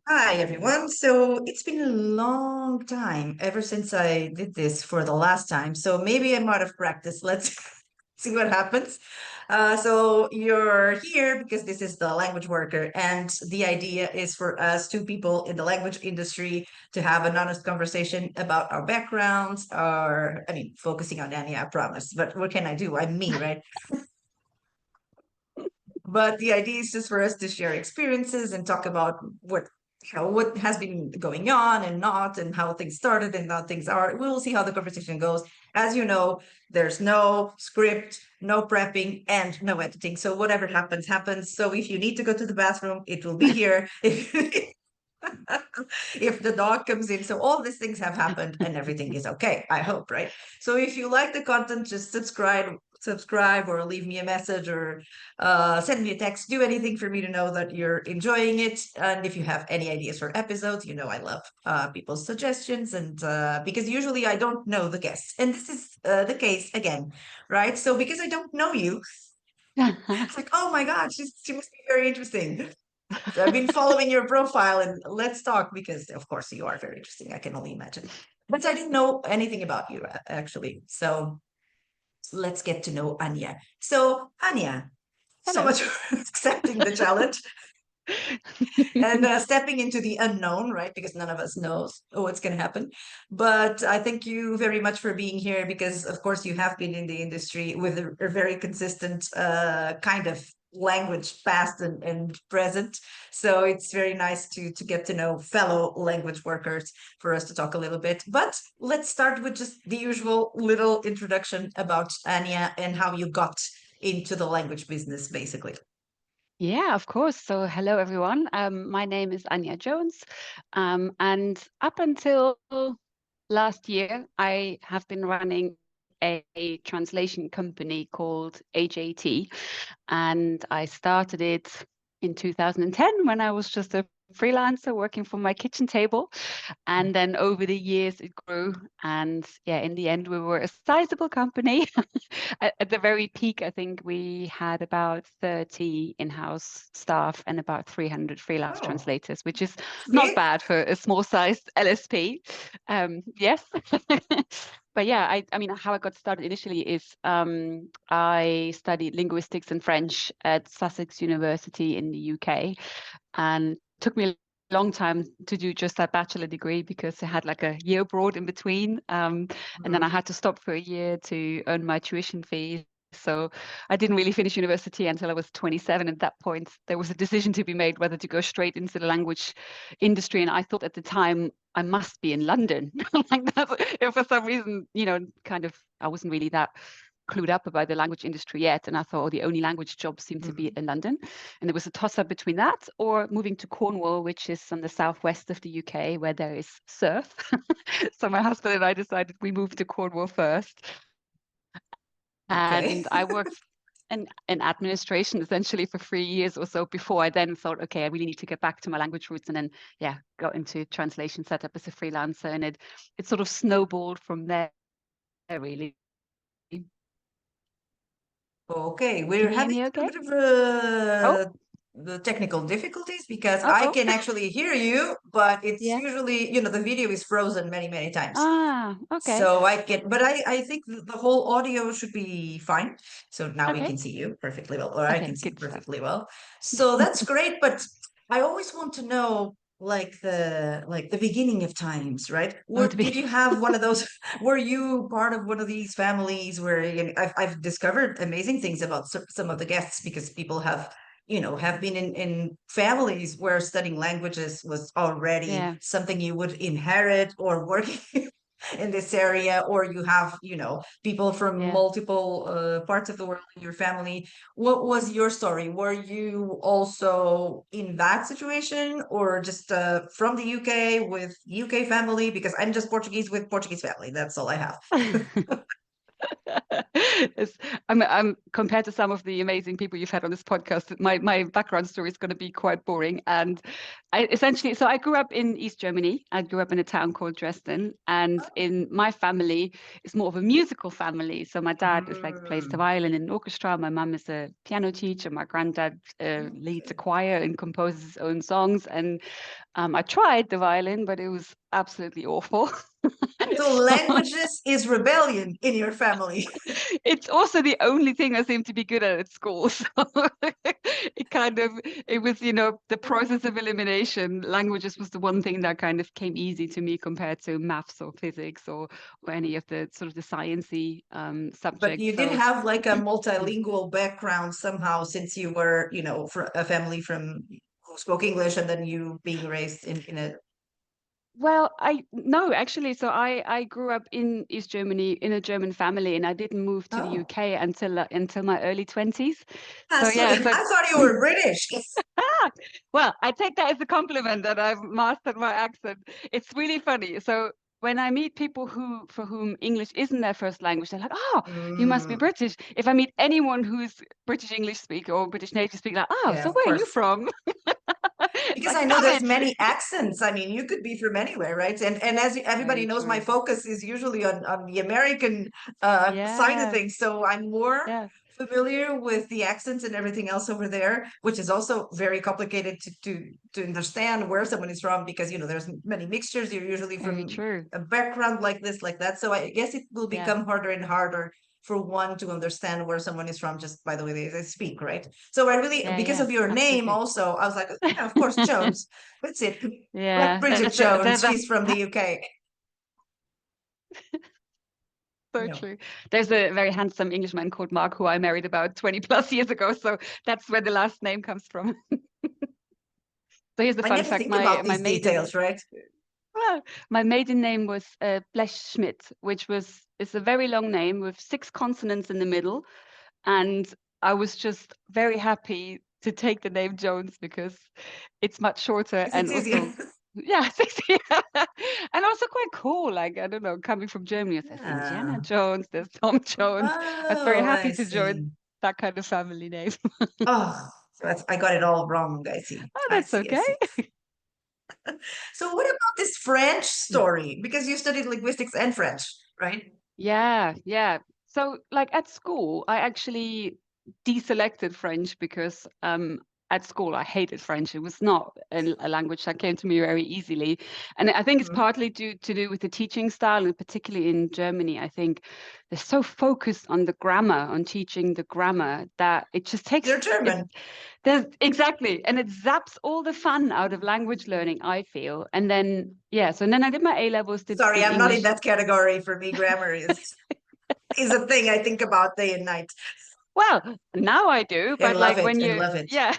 Hi, everyone. So it's been a long time ever since I did this for the last time. So maybe I'm out of practice. Let's see what happens. So you're here because this is the language worker, and the idea is for us, two people in the language industry, to have an honest conversation about our backgrounds, focusing on Anya, I promise. But what can I do? I'm me, right? But the idea is just for us to share experiences and talk about what has been going on and not, and how things started and how things are. We will see how the conversation goes. As you know, there's no script, no prepping, and no editing. So whatever happens, happens. So if you need to go to the bathroom, it will be here. If the dog comes in. So all these things have happened and everything is okay, I hope, right? So if you like the content, just subscribe or leave me a message or send me a text. Do anything for me to know that you're enjoying it. And if you have any ideas for episodes, I love people's suggestions. And because usually I don't know the guests, and this is the case again, right? So because I don't know you, it's like, oh my god, she must be very interesting. So I've been following your profile, and let's talk, because of course you are very interesting, I can only imagine. But I didn't know anything about you, actually. So let's get to know Anya. So Anya, so Hello. much for accepting the challenge and stepping into the unknown, right? Because none of us knows what's going to happen. But I thank you very much for being here, because of course you have been in the industry with a very consistent kind of language, past and present. So it's very nice to get to know fellow language workers, for us to talk a little bit. But let's start with just the usual little introduction about Anya and how you got into the language business, basically. Yeah, of course. So, hello everyone. My name is Anja Jones, and up until last year, I have been running a translation company called AJT, and I started it in 2010 when I was just a freelancer working from my kitchen table. And then over the years, it grew. And yeah, in the end, we were a sizable company. At the very peak, I think we had about 30 in-house staff and about 300 freelance Oh, translators, which is it's not big. bad for a small-sized LSP. Yes. But yeah, I mean, how I got started initially is I studied linguistics and French at Sussex University in the UK, and took me a long time to do just that bachelor degree because I had like a year abroad in between, and then I Mhm. had to stop for a year to earn my tuition fees. So I didn't really finish university until I was 27. At that point, there was a decision to be made whether to go straight into the language industry. And I thought at the time I must be in London. Like that's, if for some reason, kind of, I wasn't really that clued up about the language industry yet. And I thought, oh, the only language jobs seem to be Mhm. in London. And there was a toss up between that or moving to Cornwall, which is on the southwest of the UK where there is surf. So my husband and I decided we moved to Cornwall first. Okay. And I worked in administration essentially for 3 years or so before I then thought, okay, I really need to get back to my language roots, and then yeah, got into translation, set up as a freelancer, and it sort of snowballed from there, really. Okay, we're Can you hear having me a okay? bit of Oh, the technical difficulties, because oh, I oh. can actually hear you, but it's Yeah. usually, the video is frozen many, many times. Ah, okay. So I think the whole audio should be fine. So now we Okay. can see you perfectly well, or I Okay, can see you good stuff. perfectly well. So that's great, but I always want to know, like the beginning of times, right? Oh, to Did be you have one of those? Were you part of one of these families where, I've discovered amazing things about some of the guests, because people have been in families where studying languages was already yeah, something you would inherit, or working in this area, or you have, people from yeah. multiple parts of the world in your family. What was your story? Were you also in that situation, or just from the UK with UK family? Because I'm just Portuguese with Portuguese family. That's all I have. I'm compared to some of the amazing people you've had on this podcast, my background story is going to be quite boring. And so I grew up in East Germany. I grew up in a town called Dresden, and in my family, it's more of a musical family. So my dad is like plays the Mm. violin in an orchestra. My mum is a piano teacher. My granddad leads a Okay. choir and composes his own songs. And I tried the violin, but it was absolutely awful. So So languages is rebellion in your family. it's also the only thing I seem to be good at school. So it was, the process of elimination. Languages was the one thing that kind of came easy to me compared to maths or physics or any of the sort of the sciencey But subjects. you did So have like a mm. multilingual background somehow since you were, a family from who spoke English and then you being raised in a Well, I no, actually, so I grew up in East Germany in a German family, and I didn't move to the oh. UK until my early 20s. Ah, So so yeah, so I thought you were British. well, I take that as a compliment that I've mastered my accent. It's really funny. So when I meet people for whom English isn't their first language, they're like, "Oh, you must be Mm, British." If I meet anyone who's British English speaker or British native speaker, like, "Oh, yeah, so of where are you course. from?" It's Because like, I know stop there's it. many accents. I mean, you could be from anywhere, right? And as everybody Very knows, my true. focus is usually on the American side of Yeah, things. So I'm more yeah, familiar with the accents and everything else over there, which is also very complicated to understand where someone is from because there's many mixtures. You're usually very from true. a background like this, like that. So I guess it will Yeah, become harder and harder for one to understand where someone is from just by the way they speak, right? So I really, yeah, because yeah, of your name absolutely. also, I was like, yeah, of course, Jones. That's it. Like Yeah, Bridget that's a, Jones, she's from the UK. so No. true. There's a very handsome Englishman called Mark who I married about 20 plus years ago. So that's where the last name comes from. So here's the I fun never fact. think My about my these maiden details, right? well, my maiden name was Blechschmidt, which it's a very long name with 6 consonants in the middle. And I was just very happy to take the name Jones because it's much shorter Because and it's easier. also yeah, sexy and also quite cool. Like, I don't know, coming from Germany, there's Indiana Yeah. Jones, there's Tom Jones. I was very Oh, happy I to join see. that kind of family name. Oh, I got it all wrong. I see. Oh, I that's see. I okay. see. So what about this French story? Because you studied linguistics and French, right? Yeah, yeah. So like at school, I actually deselected French because at school I hated French. It was not a language that came to me very easily. And I think it's Mhm. partly to do with the teaching style, and particularly in Germany, I think they're so focused on the grammar, on teaching the grammar, that it just takes You're it German. there's exactly, and it zaps all the fun out of language learning, I feel. And then yeah, so then I did my A levels, Sorry, did I'm not in English. that category. For me, grammar is a thing I think about day and night Well, now I do, and but love like it when and you, love it. yeah,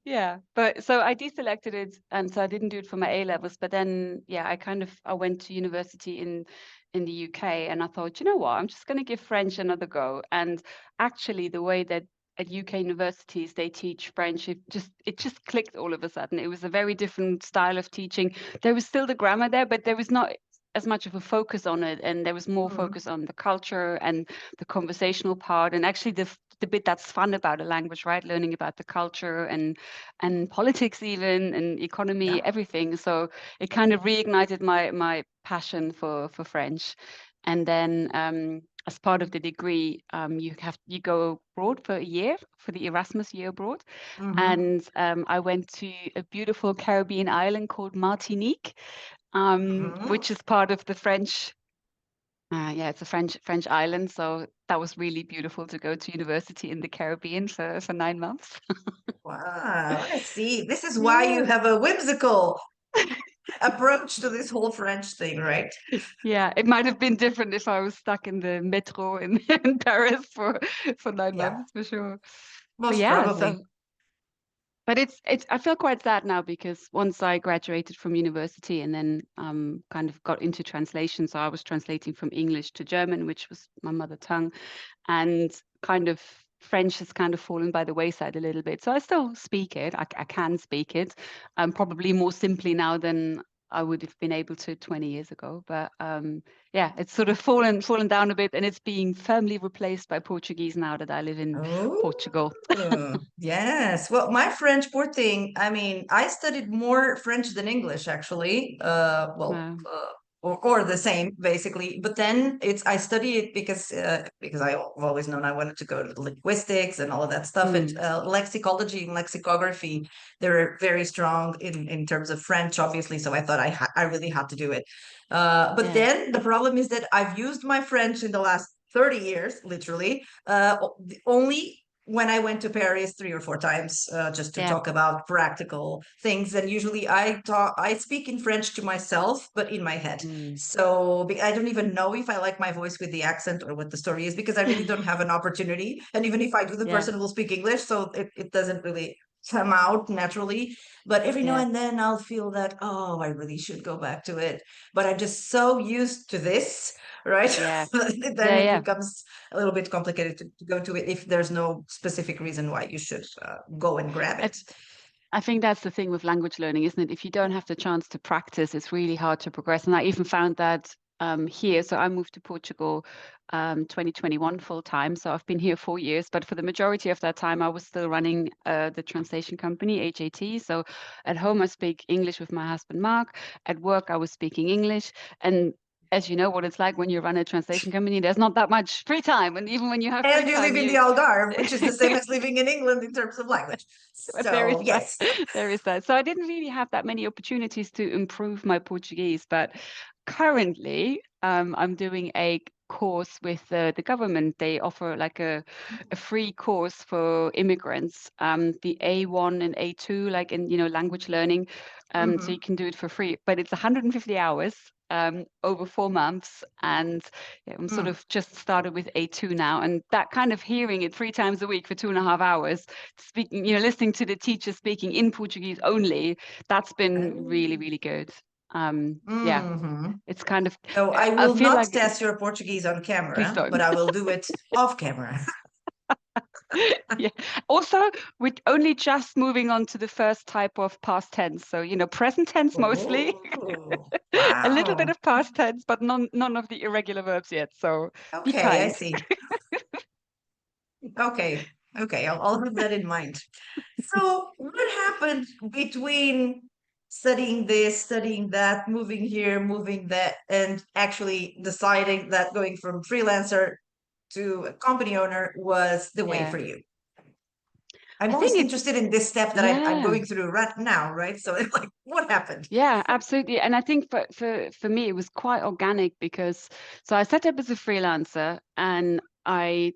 yeah. But so I deselected it, and so I didn't do it for my A levels. But then, yeah, I went to university in the UK, and I thought, you know what, I'm just going to give French another go. And actually, the way that at UK universities they teach French, it just clicked all of a sudden. It was a very different style of teaching. There was still the grammar there, but there was not as much of a focus on it, and there was more Mhm. focus on the culture and the conversational part, and actually the bit that's fun about a language, right? Learning about the culture and politics even and economy, Yeah. everything. So it kind of reignited my passion for French. And then as part of the degree, you go abroad for a year for the Erasmus year abroad, Hmm. and I went to a beautiful Caribbean island called Martinique, Hmm. which is part of the French. Yeah, it's a French island, so that was really beautiful to go to university in the Caribbean for 9 months. Wow, I see. This is why you Yeah. have a whimsical approach to this whole French thing, right? Yeah, it might have been different if I was stuck in the metro in, in Paris for nine Yeah, months for sure. But most yeah, probably. so but it's I feel quite sad now because once I graduated from university and then kind of got into translation, so I was translating from English to German, which was my mother tongue, and kind of French has kind of fallen by the wayside a little bit. So I still speak it. I can speak it, probably more simply now than I would have been able to 20 years ago. But yeah, it's sort of fallen down a bit, and it's being firmly replaced by Portuguese now that I live in Portugal. Yes. Well, my French, poor thing. I mean, I studied more French than English, actually. Wow. Or the same, basically. But then I study it because I've always known I wanted to go to linguistics and all of that stuff. And Mm, lexicology and lexicography, they're very strong in terms of French, obviously. So I thought I really had to do it. But yeah. then the problem is that I've used my French in the last 30 years, literally, only when I went to Paris 3 or 4 times, just to Yeah. talk about practical things. And usually I speak in French to myself, but in my head. Mm. So I don't even know if I like my voice with the accent or what the story is, because I really don't have an opportunity. And even if I do, the Yeah. person will speak English, so it doesn't really come out naturally. But every now Yeah. and then I'll feel that, oh, I really should go back to it. But I'm just so used to this, right? Yeah. Then Yeah. it Yeah. becomes a little bit complicated to go to it if there's no specific reason why you should go and grab I, it. I think that's the thing with language learning, isn't it? If you don't have the chance to practice, it's really hard to progress. And I even found that here. So I moved to Portugal 2021 full time. So I've been here 4 years, but for the majority of that time, I was still running the translation company, HAT. So at home, I speak English with my husband, Mark. At work, I was speaking English. And as you know what it's like when you run a translation company, there's not that much free time. And even when you have free And you live time, in the you Algarve, which is the same as living in England in terms of language. but there is So, that. yes. There is that. So I didn't really have that many opportunities to improve my Portuguese, but currently I'm doing a course with the government. They offer like a free course for immigrants, the A1 and A2, like in language learning. So you Hmm. can do it for free, but it's 150 hours over 4 months, and yeah, I'm sort Mm. of just started with A2 now, and that kind of hearing it 3 times a week for 2.5 hours, speaking, listening to the teacher speaking in Portuguese only, that's been really, really good. Yeah, Hmm. it's kind of, So I I will feel not like, test your Portuguese on please camera, don't. but I will do it off camera. Yeah. Also, we're only just moving on to the first type of past tense. So, present tense mostly, Oh, a little bit wow. of past tense, but none of the irregular verbs yet. So be Okay, I kind. see. Okay, okay, I'll have that in mind. So, what happened between studying this, studying that, moving here, moving that, and actually deciding that going from freelancer to a company owner was the way Yeah. for you? I'm I always think it's, interested in this step that I'm yeah. going through right now, right? So, it's like, what happened? Yeah, absolutely. And I think for me, it was quite organic because so I set up as a freelancer and oh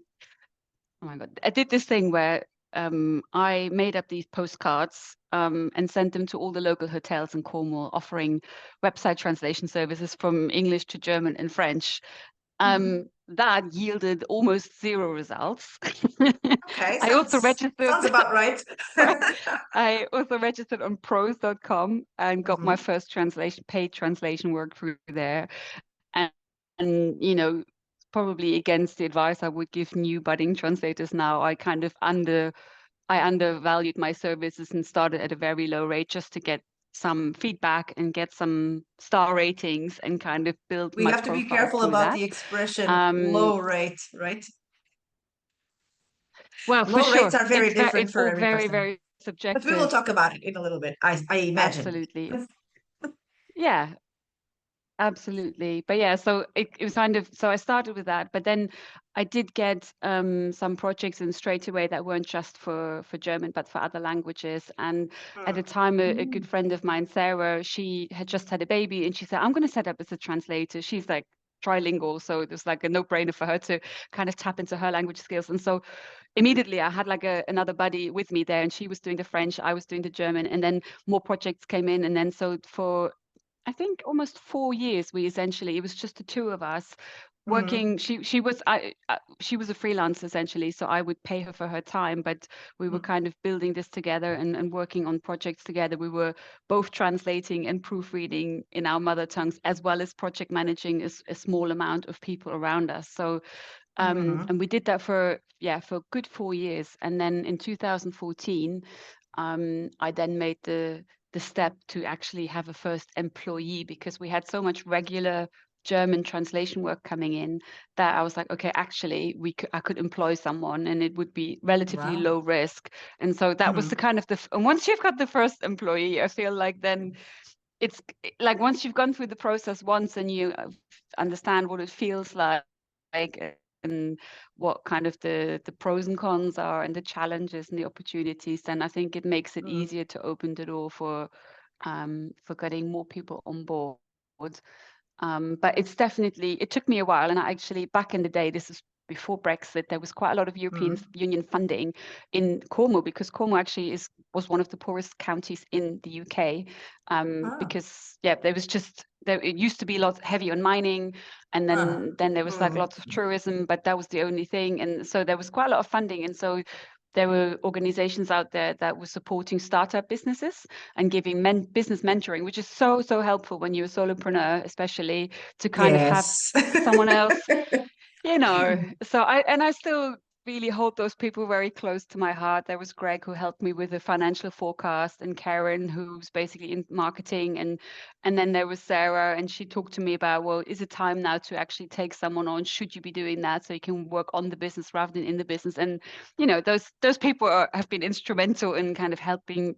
my God, I did this thing where I made up these postcards and sent them to all the local hotels in Cornwall offering website translation services from English to German and French. Mhm. That yielded almost zero results. Okay, I also registered. sounds about right. I also registered on pros.com and got my Mhm. first paid translation work through there. And, and probably against the advice I would give new budding translators now, I undervalued my services and started at a very low rate just to get some feedback and get some star ratings and kind of build We my have to be profile careful through about that. the expression Um, low rate, right? well, for Low rates sure, are very different it's for all every very, person. very But we will subjective. talk about it in a little bit, I imagine. Absolutely. Yeah, absolutely. But yeah, so it was kind of, so I started with that, but then I did get some projects in straight away that weren't just for German, but for other languages. And at the time, a good Mm. friend of mine, Sarah, she had just had a baby and she said, I'm going to set up as a translator. She's like trilingual, so it was like a no-brainer for her to kind of tap into her language skills. And so immediately I had like another buddy with me there, and she was doing the French, I was doing the German, and then more projects came in. And then so for I think almost 4 years, we essentially, it was just the two of us Mhm. working. She was a freelance essentially, so I would pay her for her time, but we were Mm. kind of building this together and working on projects together. We were both translating and proofreading in our mother tongues, as well as project managing a small amount of people around us. So Mhm. and we did that for a good 4 years. And then in 2014, I then made the the step to actually have a first employee, because we had so much regular German translation work coming in that I was like, okay, actually I could employ someone and it would be relatively Wow. low risk. And so that was the kind of and once you've got the first employee, I feel like then it's like once you've gone through the process once and you understand what it feels like and what kind of the pros and cons are and the challenges and the opportunities, then I think it makes it Mhm. easier to open the door for getting more people on board. But it's definitely, it took me a while. And I actually, back in the day, this is before Brexit, there was quite a lot of European Mhm. Union funding in Cornwall, because Cornwall actually was one of the poorest counties in the UK. Ah. Because yeah, there was just there it used to be lots heavy on mining, and Ah. then there was like Mhm. lots of tourism, but that was the only thing. And so there was quite a lot of funding, and so there were organizations out there that were supporting startup businesses and giving business mentoring, which is so helpful when you're a solopreneur, especially to kind of have Yes. someone else, So I still really hold those people very close to my heart. There was Greg, who helped me with the financial forecast, and Karen, who's basically in marketing, and then there was Sarah, and she talked to me about, well, is it time now to actually take someone on? Should you be doing that so you can work on the business rather than in the business? And those people have been instrumental in kind of helping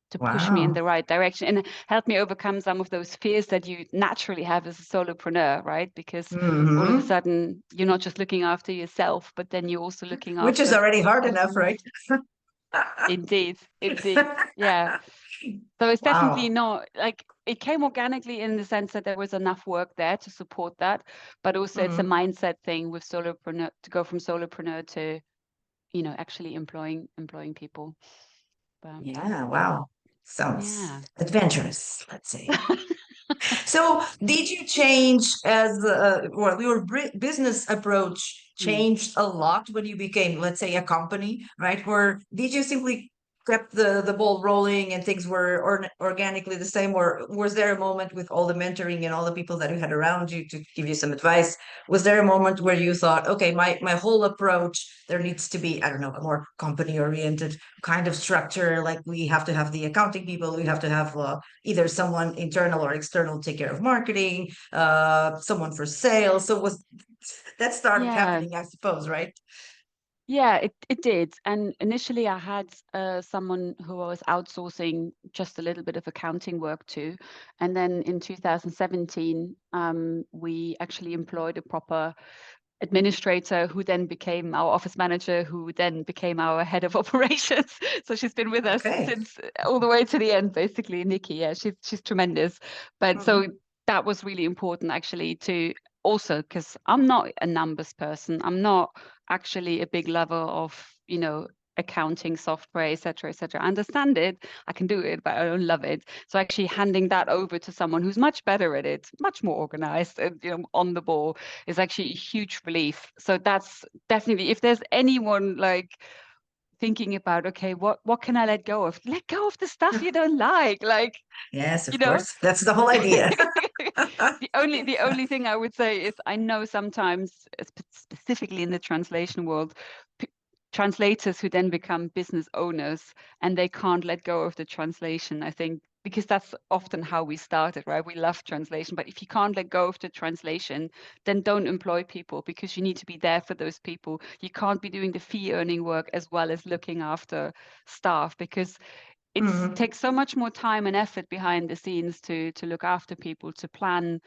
to push me in Wow. the right direction and help me overcome some of those fears that you naturally have as a solopreneur, right? Because all of a Hmm. sudden you're not just looking after yourself, but then you're also looking Which is after already hard enough, everyone right? else. Indeed. Yeah. So it's definitely Wow. not like it came organically in the sense that there was enough work there to support that, but also it's a Hmm. mindset thing with solopreneur to go from solopreneur to, actually employing people. But Yeah, wow. Sounds yeah. adventurous, let's say. So, did you change well, your business approach Mm. changed a lot when you became, let's say, a company, right? Or did you simply kept the ball rolling and things were organically the same? Or was there a moment with all the mentoring and all the people that you had around you to give you some advice? Was there a moment where you thought, okay, my whole approach, there needs to be, I don't know, a more company oriented kind of structure, like we have to have the accounting people, we have to have either someone internal or external take care of marketing, someone for sales. So was that started Yeah. happening, I suppose, right? Yeah, it did. And initially, I had someone who I was outsourcing just a little bit of accounting work to. And then in 2017, we actually employed a proper administrator who then became our office manager, who then became our head of operations. So she's been with us Okay. since all the way to the end, basically. Nikki, yeah, she's tremendous. But so Mhm. that was really important actually to also, because I'm not a numbers person. I'm not actually a big lover of, accounting software, et cetera, et cetera. I understand it, I can do it, but I don't love it. So actually handing that over to someone who's much better at it, much more organized and on the ball, is actually a huge relief. So that's definitely, if there's anyone like thinking about, okay, what can I let go of? Let go of the stuff you don't like, Yes, you of know. course. That's the whole idea. The only thing I would say is I know sometimes, specifically in the translation world, p- translators who then become business owners and they can't let go of the translation. I think because that's often how we started, right? We love translation, but if you can't let go of the translation, then don't employ people, because you need to be there for those people. You can't be doing the fee earning work as well as looking after staff, because it Mhm. takes so much more time and effort behind the scenes to look after people, to plan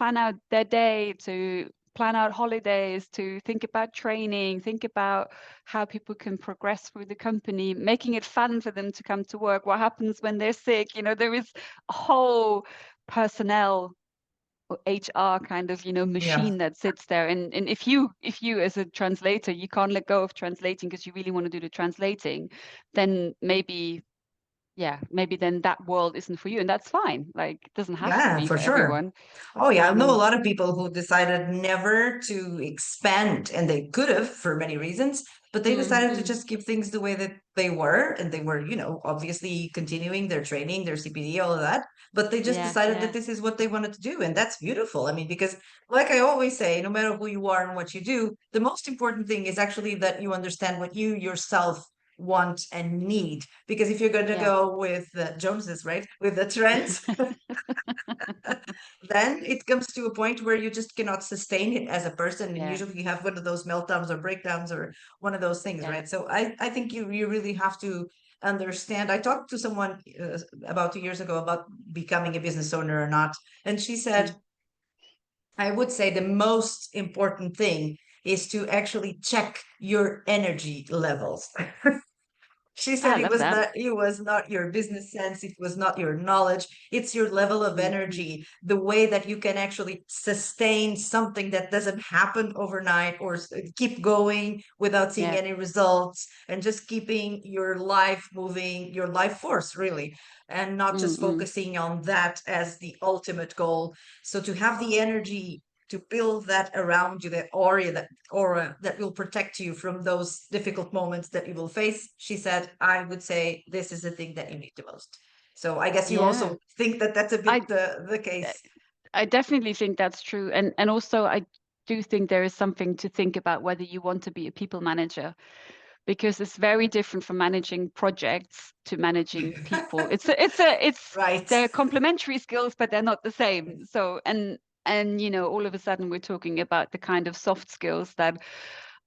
out their day, to plan out holidays, to think about training, think about how people can progress through the company, making it fun for them to come to work, what happens when they're sick. There is a whole personnel or HR kind of Yeah. machine that sits there, and if you as a translator, you can't let go of translating because you really want to do the translating, then maybe then that world isn't for you, and that's fine. Like, it doesn't have to Yeah, be for for sure. everyone. Oh, yeah. I know a um lot of people who decided never to expand, and they could have for many reasons, but they decided to mm, just keep things the way that they were. And they were, obviously continuing their training, their CPD, all of that. But they just yeah, decided that yeah, this is what they wanted to do. And that's beautiful. I mean, because like I always say, no matter who you are and what you do, the most important thing is actually that you understand what you yourself want and need. Because if you're going to Yeah. go with the Joneses, right, with the trends, then it comes to a point where you just cannot sustain it as a person. And Yeah. usually you have one of those meltdowns or breakdowns or one of those things, Yeah. right? So I think you really have to understand. I talked to someone about 2 years ago about becoming a business owner or not. And she said, Mm. I would say the most important thing is to actually check your energy levels. She I said love that. it was not your business sense, it was not your knowledge, it's your level of Mm-hmm. energy, the way that you can actually sustain something that doesn't happen overnight or keep going without seeing Yeah. any results and just keeping your life moving, your life force really, and not just Mm-mm. focusing on that as the ultimate goal. So to have the energy to build that around you, that aura that will protect you from those difficult moments that you will face. She said, I would say this is the thing that you need the most. So I guess you Yeah. also think that that's a bit I the uh, case. I definitely think that's true. And also I do think there is something to think about whether you want to be a people manager, because it's very different from managing projects to managing people. It's Right. they're complementary skills, but they're not the same. So and all of a sudden we're talking about the kind of soft skills that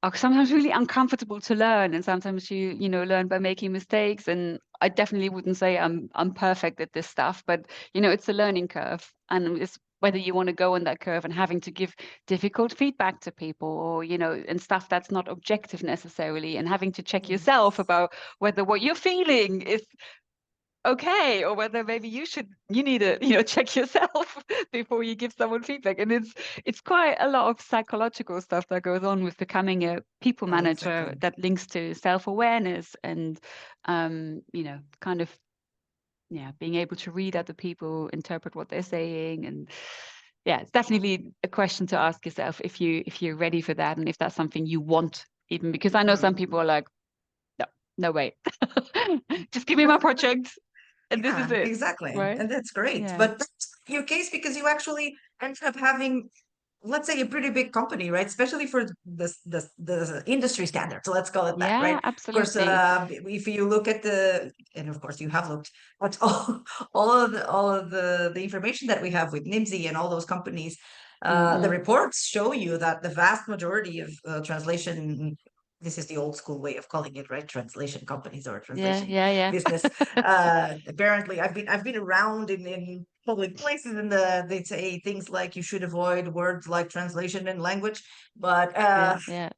are sometimes really uncomfortable to learn, and sometimes you learn by making mistakes. And I definitely wouldn't say I'm perfect at this stuff, but it's a learning curve, and it's whether you want to go on that curve and having to give difficult feedback to people, or and stuff that's not objective necessarily, and having to check yourself about whether what you're feeling is okay, or whether maybe you need to check yourself before you give someone feedback. And it's quite a lot of psychological stuff that goes on with becoming a people Oh, manager, exactly. that links to self-awareness and kind of being able to read other people, interpret what they're saying. And yeah, it's definitely a question to ask yourself if you're ready for that, and if that's something you want, even because I know Mm. some people are like, no, no way. Just give me my project and this is Yeah, it, exactly. right? And that's great. Yeah. But that's your case because you actually ended up having, let's say, a pretty big company, right? Especially for the industry standard. So let's call it that, right? Yeah, Of course, absolutely. if you look at and of course you have looked at all of the information that we have with NIMSY and all those companies, the Mm-mm. reports show you that the vast majority of translation. This is the old school way of calling it, right? Translation companies or Yeah, translation yeah, business. yeah. Apparently, I've been around in public places, and they say things like you should avoid words like translation and language, but Yeah, yeah.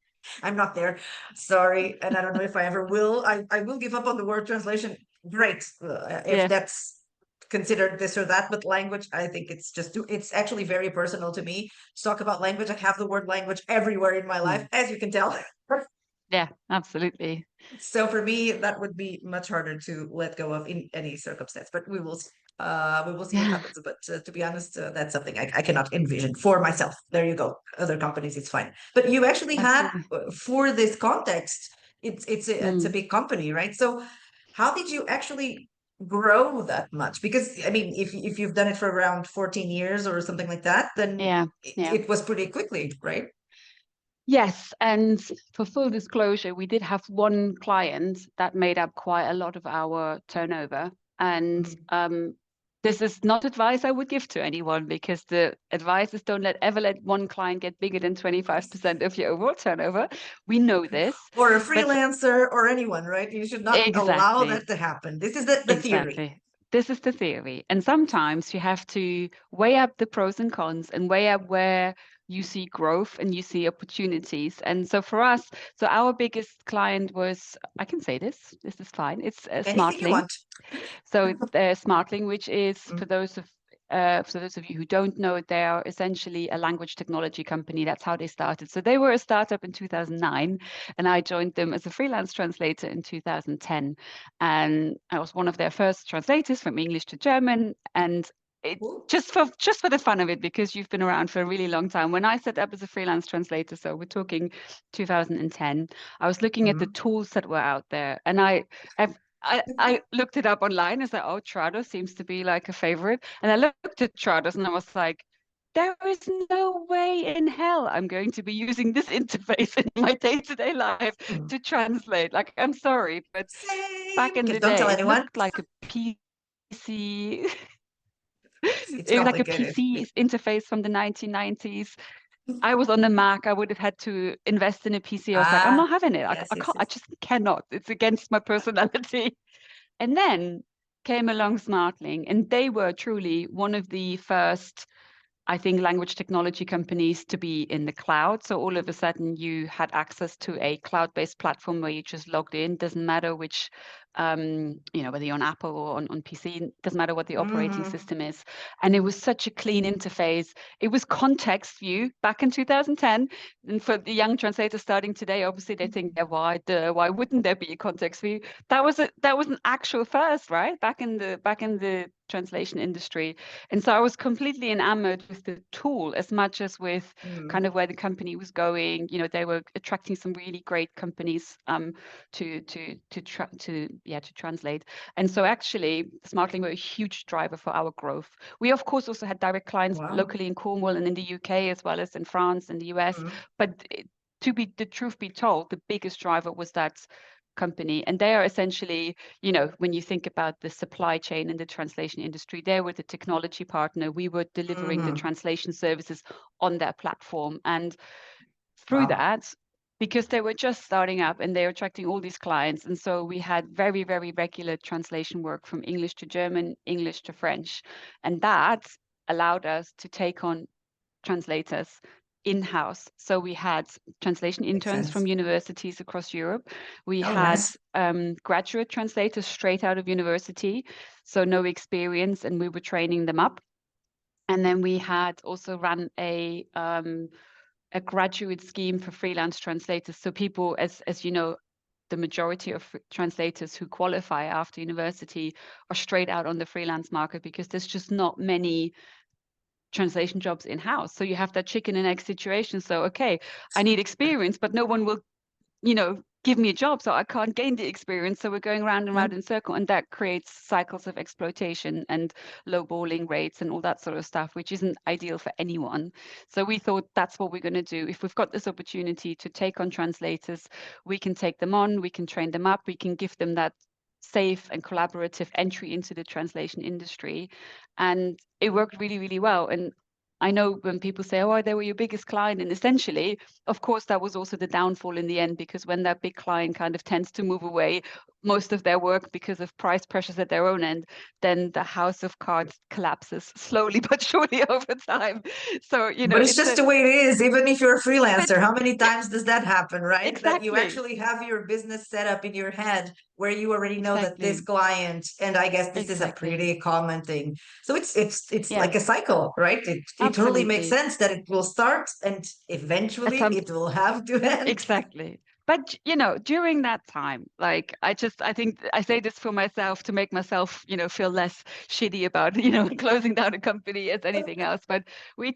I'm not there. Sorry, and I don't know if I ever will. I will give up on the word translation. Great, if Yeah. that's considered this or that, but language, I think it's actually very personal to me to talk about language. I have the word language everywhere in my life, Mm. as you can tell. Yeah, absolutely. So for me, that would be much harder to let go of in any circumstance. But we will see what Yeah, happens. But to be honest, that's something I cannot envision for myself. There you go. Other companies, it's fine. But you actually had absolutely. for this context, it's a Mm. big company, right? So how did you actually grow that much? Because I mean, if you've done it for around 14 years or something like that, then Yeah, it, yeah. it was pretty quickly, right? Yes, and for full disclosure, we did have one client that made up quite a lot of our turnover. And Mhm. this is not advice I would give to anyone, because the advice is don't ever let one client get bigger than 25% of your overall turnover. We know this, Or a but freelancer or anyone, right? You should not allow exactly. that to happen. This is the theory. Exactly. This is the theory. And sometimes you have to weigh up the pros and cons and weigh up where you see growth and you see opportunities. And so for us, so our biggest client was, I can say this is fine. It's Anything you Smartling. want. So Smartling, which is Mm. for those of you who don't know, they are essentially a language technology company. That's how they started. So they were a startup in 2009, and I joined them as a freelance translator in 2010. And I was one of their first translators from English to German. And it Cool. just for the fun of it, because you've been around for a really long time. When I set up as a freelance translator, so we're talking 2010, I was looking at the Mhm. tools that were out there, and I looked it up online. I was like, oh, Trados seems to be like a favorite. And I looked at Trados and I was like, there is no way in hell I'm going to be using this interface in my day-to-day life Hmm. to translate. Like, I'm sorry, but back Same. in the Don't tell day, it anyone. looked like a PC. It's It was like a complicated. PC interface from the 1990s. I was on the Mac. I would have had to invest in a PC. I was like, I'm Ah, not having it. yes, I yes, can't. I yes. just cannot. It's against my personality. And then came along Smartling, and they were truly one of the first, I think, language technology companies to be in the cloud. So all of a sudden you had access to a cloud-based platform where you just logged in. Doesn't matter which, whether you're on Apple or on PC, doesn't matter what the operating Hmm. system is. And it was such a clean interface. It was context view back in 2010. And for the young translators starting today, obviously they think, yeah, why wouldn't there be a context view? That was an actual first, right? Back in the translation industry. And so I was completely enamored with the tool as much as with Hmm. kind of where the company was going. You know, they were attracting some really great companies to translate. And so actually, Smartling were a huge driver for our growth. We of course also had direct clients Wow. locally in Cornwall and in the UK as well as in France and the US. Hmm. But to be the truth be told, the biggest driver was that company, and they are essentially, when you think about the supply chain in the translation industry, they were the technology partner. We were delivering the Hmm. translation services on their platform. And through Wow. that, because they were just starting up and they were attracting all these clients. And so we had very, very regular translation work from English to German, English to French. And that allowed us to take on translators in-house. So we had translation Makes interns from sense. universities across Europe. We Oh, had nice. graduate translators straight out of university, so no experience, and we were training them up. And then we had also run a graduate scheme for freelance translators. So people, as you know, the majority of translators who qualify after university are straight out on the freelance market because there's just not many translation jobs in-house. So you have that chicken and egg situation. So, okay, I need experience, but no one will, give me a job. So I can't gain the experience. So we're going round and Yeah. round in a circle. And that creates cycles of exploitation and lowballing rates and all that sort of stuff, which isn't ideal for anyone. So we thought that's what we're going to do. If we've got this opportunity to take on translators, we can take them on, we can train them up, we can give them that safe and collaborative entry into the translation industry. And it worked really, really well. And I know when people say, oh, they were your biggest client, and essentially, of course, that was also the downfall in the end, because when that big client kind of tends to move away most of their work because of price pressures at their own end, then the house of cards collapses slowly but surely over time. So, But it's it's just a, the way it is, even if you're a but freelancer. How many times does that happen, right? That you exactly, actually have your business set up in your head where you already know that this exactly, client, and I guess this is a exactly. pretty common thing. So it's Yeah, like a cycle, right? It totally makes absolutely. sense that it will start and At eventually some it will have to end. Exactly. But during that time, like I think I say this for myself to make myself, feel less shitty about, closing down a company as anything else. But we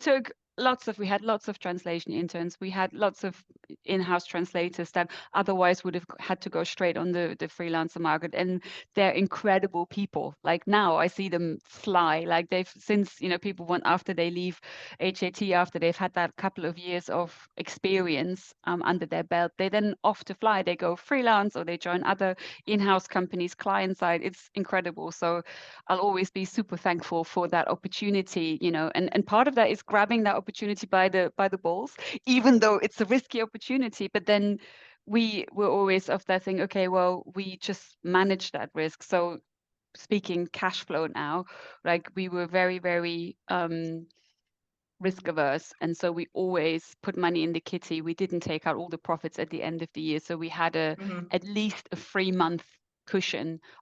had lots of translation interns. We had lots of in-house translators that otherwise would have had to go straight on the freelancer market. And they're incredible people. Like now I see them fly. Like they've since, people want after they leave HAT, after they've had that couple of years of experience under their belt, they then off to fly. They go freelance or they join other in-house companies, client side. It's incredible. So I'll always be super thankful for that opportunity, and part of that is grabbing that opportunity by the balls, even though it's a risky opportunity. But then we were always of that thing, okay, well, we just manage that risk. So speaking cash flow now, like we were very, very risk averse, and so we always put money in the kitty. We didn't take out all the profits at the end of the year, so we had Mhm. at least a 3 month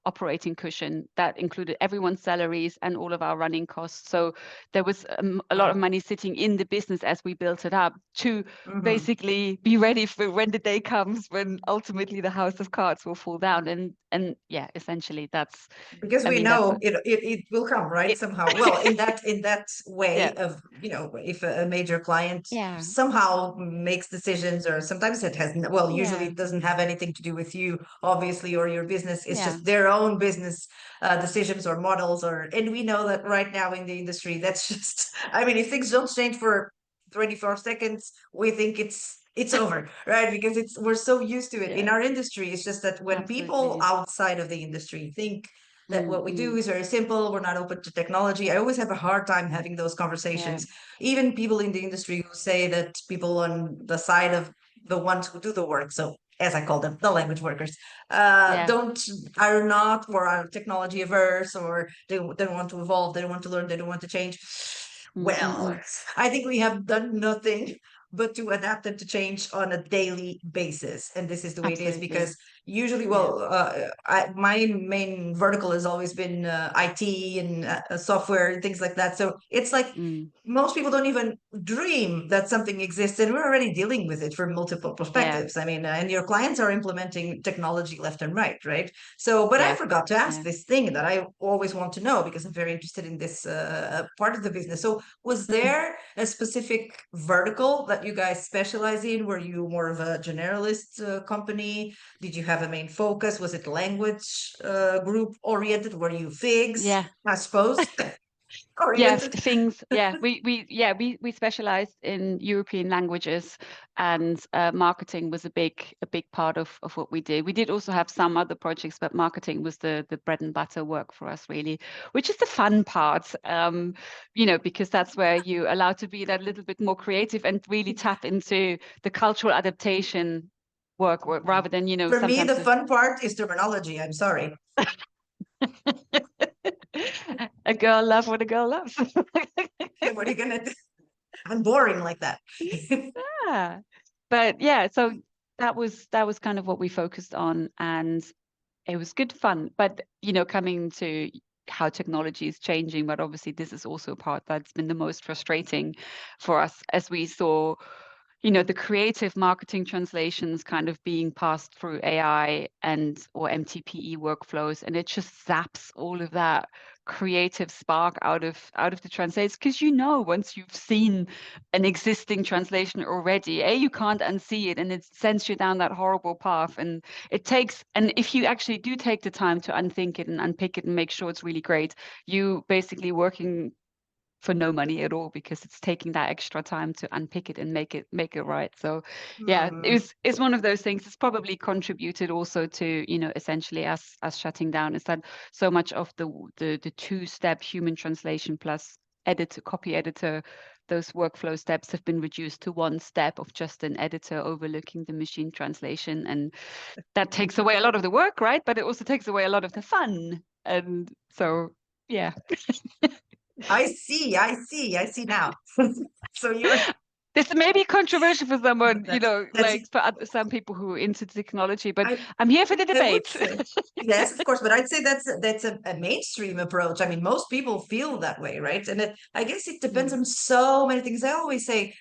operating cushion that included everyone's salaries and all of our running costs. So there was a lot of Wow. money sitting in the business as we built it up to Mhm. basically be ready for when the day comes when ultimately the house of cards will fall down. And yeah, essentially that's, Because I we mean, that's know it will come, right, it. somehow. Well, in that Yeah, way of, if a major client yeah, somehow makes decisions, or sometimes it has, well, usually yeah, it doesn't have anything to do with you, obviously, or your business business. It's Yeah. just their own business decisions or models, and we know that right now in the industry, that's just, I mean, if things don't change for 24 seconds, we think it's over, right? Because we're so used to it in Yeah. our industry. It's just that when people Absolutely. outside of the industry think that what we do Mm. is very simple, we're not open to technology, I always have a hard time having those Yeah. conversations. Even people in the industry who say that people on the side of the ones who do the work, so as I call them, the language workers, Yeah. don't are not or are technology averse, or they don't want to evolve, they don't want to learn, they don't want to change. Well, Mm. I think we have done nothing but to adapt and to change on a daily basis. And this is the way it is, Absolutely. because usually, Yeah. well, my main vertical has always been IT and software and things like that. So it's like Mm. most people don't even dream that something exists, and we're already dealing with it from multiple Yeah. perspectives. I mean, and your clients are implementing technology left and right, right? So, but I Yeah. forgot to ask Yeah. this thing that I always want to know, because I'm very interested in this part of the business. So, was there a specific vertical that you guys specialize in? Were you more of a generalist company? Did you have a main focus? Was it language group oriented? Were you figs, Yeah. I suppose, Yeah, oriented? things. Yeah, we specialized in European languages, and marketing was a big part of what we did. We did also have some other projects, but marketing was the bread and butter work for us, really, which is the fun part. Because that's where you're allowed to be that little bit more creative and really tap into the cultural adaptation work rather than For me, sometimes the just fun part is terminology. I'm sorry. a girl loves what a girl loves. What are you gonna do? I'm boring like that. Yeah. But yeah, so that was kind of what we focused on, and it was good fun. But coming to how technology is changing, but obviously this is also a part that's been the most frustrating for us, as we saw the creative marketing translations kind of being passed through AI and or MTPE workflows, and it just zaps all of that creative spark out of the translators, because once you've seen an existing translation already, you can't unsee it, and it sends you down that horrible path. And if you actually do take the time to unthink it and unpick it and make sure it's really great, you basically working for no money at all, because it's taking that extra time to unpick it and make it right. So yeah, Hmm. it's one of those things. It's probably contributed also to essentially us shutting down, is that so much of the two-step human translation plus copy editor, those workflow steps have been reduced to one step of just an editor overlooking the machine translation, and that takes away a lot of the work, right? But it also takes away a lot of the fun. And so yeah. I see now. So you're This may be controversial for someone, that's like for some people who are into technology, but I I'm here for the I would debate. say yes, of course, but I'd say that's a mainstream approach. I mean, most people feel that way, right? And I guess it depends Mm. on so many things. I always say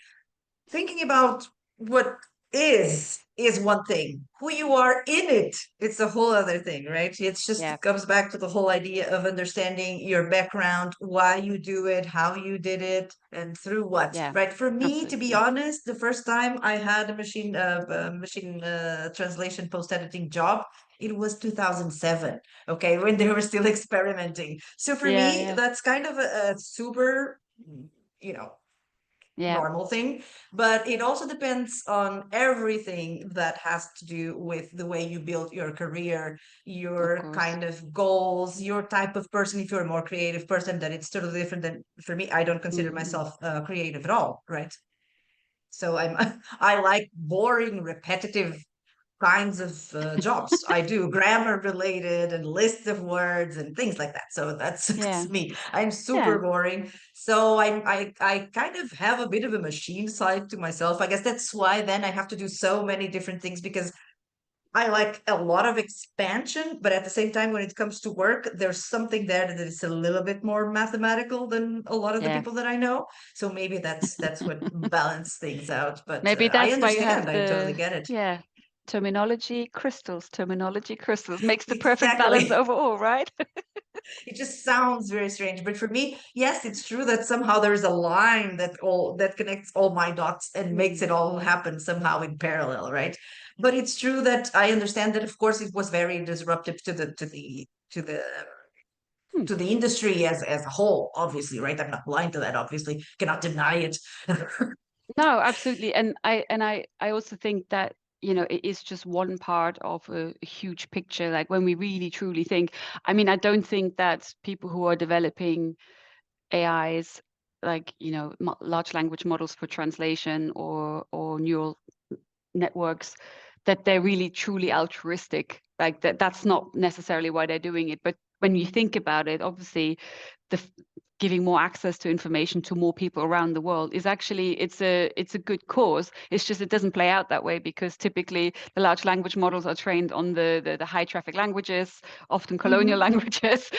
thinking about what is one thing. Who you are in it's a whole other thing, right? It's just Yeah, it comes back to the whole idea of understanding your background, why you do it, how you did it, and through what, yeah, right? For me, to be absolutely. honest, the first time I had a machine translation post editing job, it was 2007. Okay, when they were still experimenting. So for Yeah, me, yeah, that's kind of a super, you know, yeah, normal thing, but it also depends on everything that has to do with the way you build your career, of your course. kind of goals, your type of person. If you're a more creative person, then it's totally different than for me. I don't consider Mm. myself creative at all, right? So I like boring, repetitive kinds of jobs. I do grammar related and lists of words and things like that. So that's, Yeah, that's me. I'm yeah, super boring. So I kind of have a bit of a machine side to myself. I guess that's why then I have to do so many different things, because I like a lot of expansion, but at the same time, when it comes to work, there's something there that is a little bit more mathematical than a lot of the yeah. people that I know. So maybe that's what balance things out. But Maybe I that's why you have understand. I totally the get it. yeah. terminology, crystals, terminology, crystals makes the perfect balance Exactly. overall, right? It just sounds very strange. But for me, yes, it's true that somehow there's a line that connects all my dots and makes it all happen somehow in parallel, right? But it's true that I understand that of course it was very disruptive Hmm. to the industry as a whole, obviously, right? I'm not blind to that, obviously, cannot deny it. No, absolutely. And I also think that, it is just one part of a huge picture. Like when we really truly think, I mean, I don't think that people who are developing AIs, like, large language models for translation or neural networks, that they're really truly altruistic. Like that's not necessarily why they're doing it. But when you think about it, obviously the giving more access to information to more people around the world is actually, it's a good cause. It's just it doesn't play out that way because typically the large language models are trained on the high traffic languages, often colonial Mhm. languages,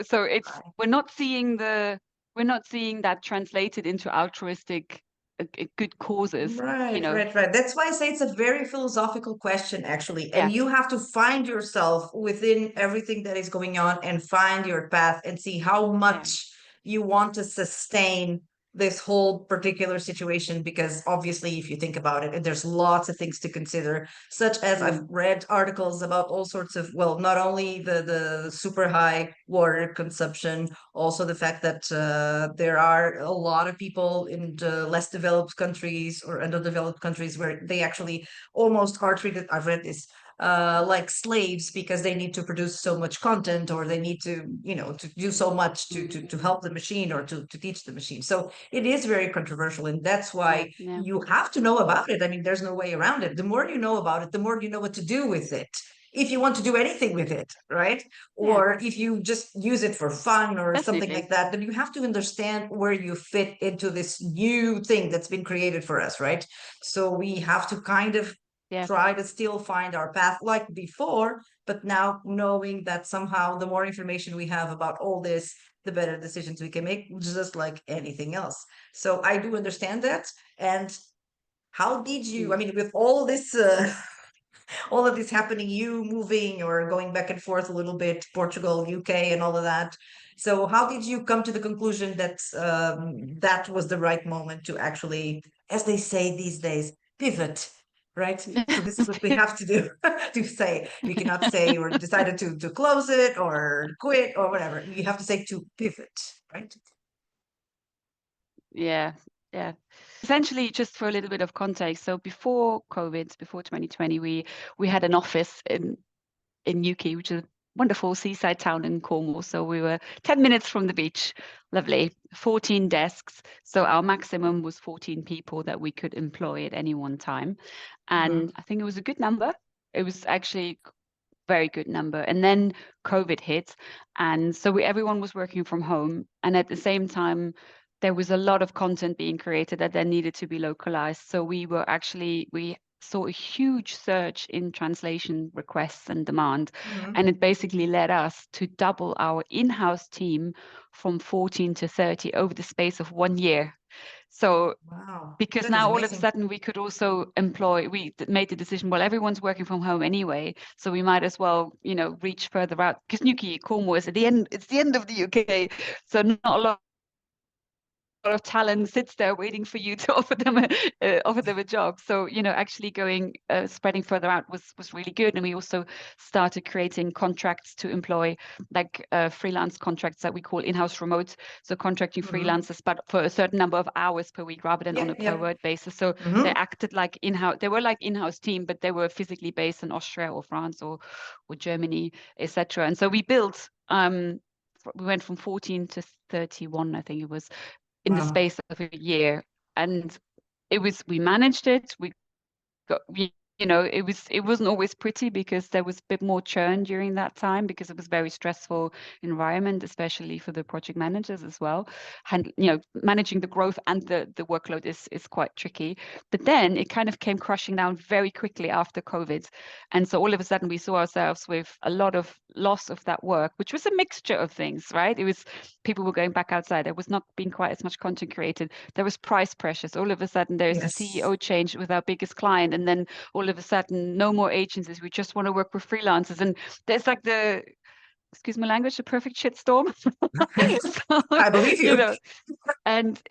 so it's we're not seeing that translated into altruistic good causes, Right, right, right. That's why I say it's a very philosophical question, actually. And yeah, you have to find yourself within everything that is going on and find your path and see how yeah, much you want to sustain this whole particular situation. Because obviously, if you think about it, there's lots of things to consider, such as I've mm, read articles about all sorts of, well, not only the super high water consumption, also the fact that there are a lot of people in the less developed countries or underdeveloped countries where they actually almost are treated, I've read this, like slaves because they need to produce so much content or they need to, to do so much to mm, help the machine or to teach the machine. So it is very controversial, and that's yeah, why yeah, you have to know about it. I mean, there's no way around it. The more you know about it, the more you know what to do with it, if you want to do anything with it, right? yeah, Or if you just use it for fun or something definitely. like that, then you have to understand where you fit into this new thing that's been created for us, right? So we have to kind of Yeah, try to still find our path like before, but now knowing that somehow the more information we have about all this, the better decisions we can make, just like anything else. So I do understand that. And how did you, I mm. mean, with all this all of this happening, you moving or going back and forth a little bit, Portugal, UK, and all of that. So, how did you come to the conclusion that that was the right moment to actually, as they say these days, pivot? Right. So this is what we have to do to say. We cannot say or decided to close it or quit or whatever. You have to say to pivot, right? Yeah, yeah. Essentially, just for a little bit of context, so before COVID, before 2020, we had an office in Newquay, which is a wonderful seaside town in Cornwall. So we were 10 minutes from the beach. Lovely. 14 desks. So our maximum was 14 people that we could employ at any one time. And Mhm. I think it was a good number. It was actually very good number. And then COVID hit. And so everyone was working from home. And at the same time, there was a lot of content being created that then needed to be localized. So we saw a huge surge in translation requests and demand. Mhm. And it basically led us to double our in-house team from 14 to 30 over the space of 1 year. So Wow, because that is now all of a amazing. sudden we could also made the decision, well, everyone's working from home anyway, so we might as well, reach further out because Newquay, Cornwall is it's the end of the UK, so not a lot of talent sits there waiting for you to offer them a job. So actually going spreading further out was really good, and we also started creating contracts to employ like freelance contracts that we call in-house remote. So contracting Mhm. freelancers, but for a certain number of hours per week rather than on a Yep, per yep. word basis. So they Mhm. acted like in-house. They were like in-house team, but they were physically based in Austria or France or Germany, etc. And so we built. We went from 14 to 31, I think it was, in the Wow. space of a year. And we managed it. It wasn't always pretty because there was a bit more churn during that time because it was very stressful environment, especially for the project managers as well. And managing the growth and the workload is quite tricky. But then it kind of came crushing down very quickly after COVID. And so all of a sudden we saw ourselves with a lot of loss of that work, which was a mixture of things, right? It was people were going back outside. There was not being quite as much content created. There was price pressures. All of a sudden there's a Yes. CEO change with our biggest client. And then all of a sudden, no more agencies. We just want to work with freelancers. And there's like excuse my language, the perfect shitstorm. So, I believe you you. know, and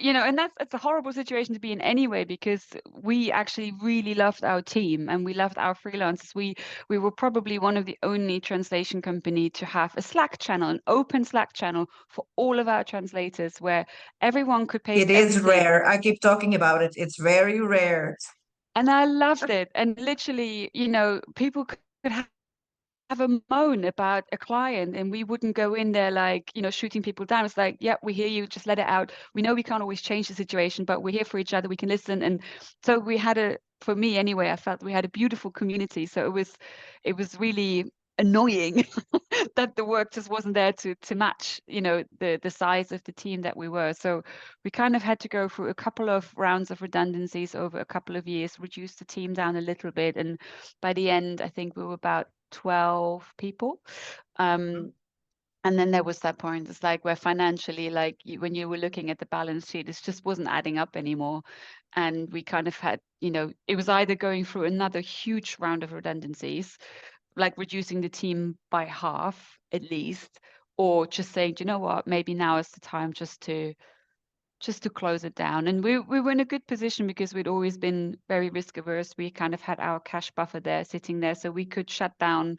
it's a horrible situation to be in anyway, because we actually really loved our team and we loved our freelancers. We were probably one of the only translation company to have a Slack channel, an open Slack channel for all of our translators, where everyone could It paste is everything. rare. I keep talking about it. It's very rare. And I loved it. And literally, people could have a moan about a client and we wouldn't go in there like, shooting people down. It's like, yeah, we hear you, just let it out. We know we can't always change the situation, but we're here for each other. We can listen. And so we had for me anyway, I felt we had a beautiful community. So it was really annoying that the work just wasn't there to match, the size of the team that we were. So we kind of had to go through a couple of rounds of redundancies over a couple of years, reduce the team down a little bit. And by the end, I think we were about 12 people. And then there was that point, it's like where financially, like when you were looking at the balance sheet, it just wasn't adding up anymore. And we kind of had, it was either going through another huge round of redundancies, like reducing the team by half at least, or just saying, do you know what, maybe now is the time just to close it down. And we were in a good position because we'd always been very risk averse. We kind of had our cash buffer there sitting there, so we could shut down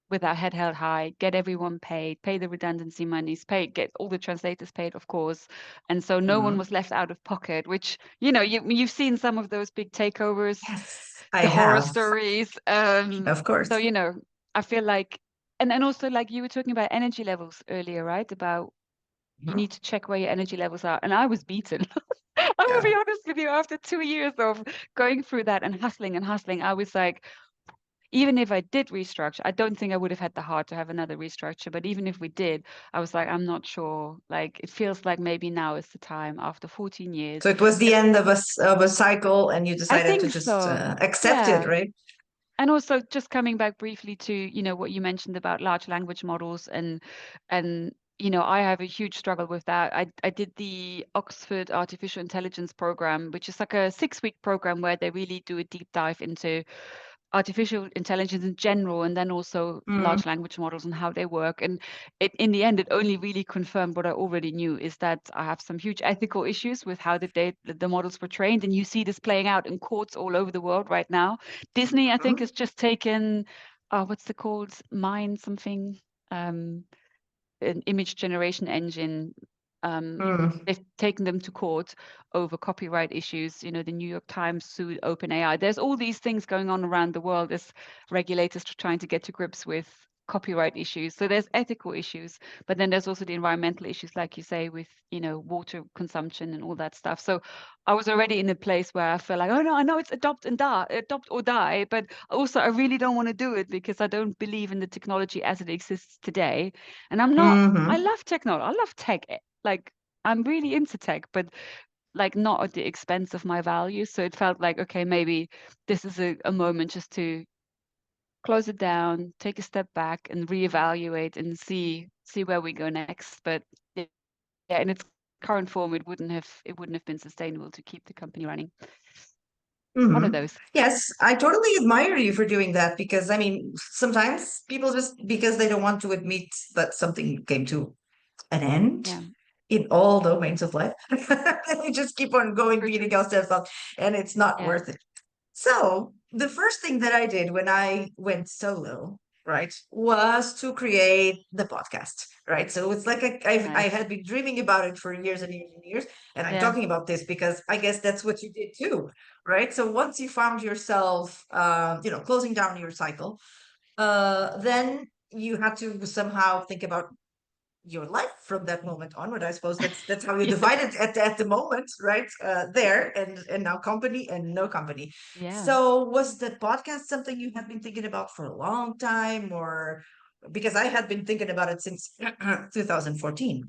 with our head held high, get everyone paid, pay the redundancy monies, get all the translators paid, of course. And so no one was left out of pocket, which, you've seen some of those big takeovers, Yes, I the horror have. stories. Of course. So, I feel like, and also like you were talking about energy levels earlier, right? About you need to check where your energy levels are. And I was beaten. I will Yeah. be honest with you, after 2 years of going through that and hustling, I was like, even if I did restructure, I don't think I would have had the heart to have another restructure. But even if we did, I was like, I'm not sure. Like, it feels like maybe now is the time after 14 years. So it was the And end of a cycle, and you I decided to think just so. accept it, Yeah. right? And also just coming back briefly to, what you mentioned about large language models and I have a huge struggle with that. I did the Oxford Artificial Intelligence program, which is like a 6-week program where they really do a deep dive into artificial intelligence in general, and then also Mm. large language models and how they work. And in the end, it only really confirmed what I already knew, is that I have some huge ethical issues with how the models were trained. And you see this playing out in courts all over the world right now. Disney, I think, has just taken, what's it called? Mine something. An image generation engine. Mm. They've taken them to court over copyright issues. The New York Times sued OpenAI. There's all these things going on around the world as regulators trying to get to grips with copyright issues. So there's ethical issues, but then there's also the environmental issues, like you say, with water consumption and all that stuff. So I was already in a place where I feel like, oh no, I know it's adopt or die, but also I really don't want to do it because I don't believe in the technology as it exists today. And I'm not. I Hmm. love technology. I love tech. Like, I'm really into tech, but like not at the expense of my values. So it felt like, okay, maybe this is a moment just to close it down, take a step back and reevaluate and see where we go next. But yeah, in its current form, it wouldn't have been sustainable to keep the company running. One of Hmm. those. Yes, I totally admire you for doing that, because I mean, sometimes people just, because they don't want to admit that something came to an end Yeah, in all domains of life, they just keep on going, for sure. beating ourselves up, and it's not Yeah, worth it. So the first thing that I did when I went solo, right, was to create the podcast, right? So it's like I nice. had been dreaming about it for years and years and years, and I'm Yeah, talking about this because I guess that's what you did too, right? So once you found yourself, closing down your cycle, then you had to somehow think about your life from that moment onward. I suppose that's how you yeah, divide it at the moment, right? There and now company and no company. yeah. So was the podcast something you have been thinking about for a long time, or because I had been thinking about it since 2014,